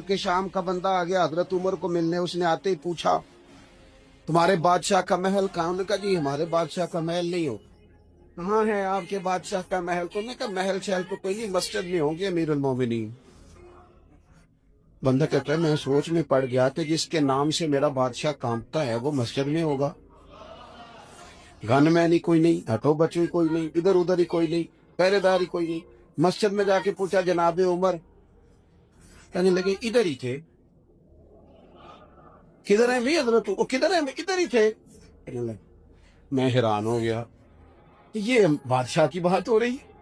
کہ شام کا بندہ آ گیا حضرت عمر کو ملنے، اس نے آتے ہی پوچھا تمہارے بادشاہ کا محل کہاں؟ انہوں نے کہا جی ہمارے بادشاہ کا محل نہیں ہو۔ کہاں ہے آپ کے بادشاہ کا محل؟ تو نے کہا محل شہل تو کوئی نہیں، مسجد میں ہوں گے امیر المومنین۔ بندہ کہتا ہے میں سوچ میں پڑ گیا کہ جس کے نام سے میرا بادشاہ کانپتا ہے وہ مسجد میں ہوگا؟ گن مین ہی کوئی نہیں، ہٹو بچو ہی کوئی نہیں، ادھر ادھر ہی کوئی نہیں، پہرے دار ہی کوئی نہیں۔ مسجد میں جا کے پوچھا جناب عمر، کہنے لگے ادھر ہی تھے۔ کدھر ہیں بھی حضرت؟ وہ کدھر ہیں؟ ادھر ہی تھے۔ کہنے لگے میں حیران ہو گیا کہ یہ بادشاہ کی بات ہو رہی ہے۔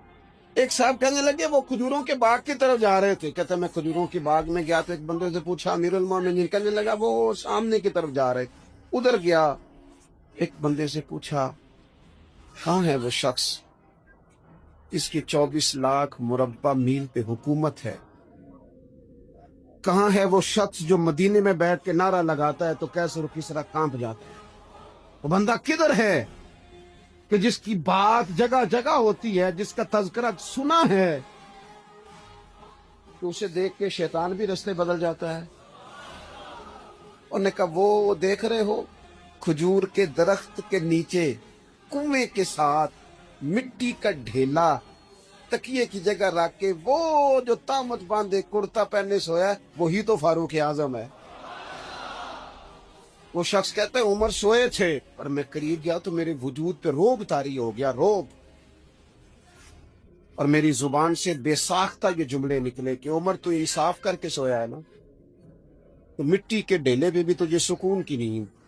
ایک صاحب کہنے لگے وہ کھجوروں کے باغ کی طرف جا رہے تھے، کہتے میں کھجوروں کے باغ میں گیا تو ایک بندے سے پوچھا امیر المومنین، کہنے لگا وہ سامنے کی طرف جا رہے، ادھر گیا۔ ایک بندے سے پوچھا کہاں ہے وہ شخص اس کی 24 لاکھ مربع میل پہ حکومت ہے؟ کہاں ہے وہ شخص جو مدینے میں بیٹھ کے نعرہ لگاتا ہے تو کیسر و کسرا کانپ جاتا ہے؟ وہ بندہ کدھر ہے کہ جس کی بات جگہ جگہ ہوتی ہے، جس کا تذکرہ سنا ہے کہ اسے دیکھ کے شیطان بھی رستے بدل جاتا ہے؟ انہوں نے کہا وہ دیکھ رہے ہو کھجور کے درخت کے نیچے کنویں کے ساتھ مٹی کا ڈھیلا تکیے کی جگہ رکھ کے وہ جو تامت باندھے کرتا پہنے سویا ہے وہی تو فاروق اعظم ہے۔ وہ شخص کہتا ہے عمر سوئے تھے اور میں قریب گیا تو میرے وجود پہ روب طاری ہو گیا، روب، اور میری زبان سے بے ساختہ یہ جملے نکلے کہ عمر تو انصاف کر کے سویا ہے نا، تو مٹی کے ڈھیلے پہ بھی تجھے سکون کی نیند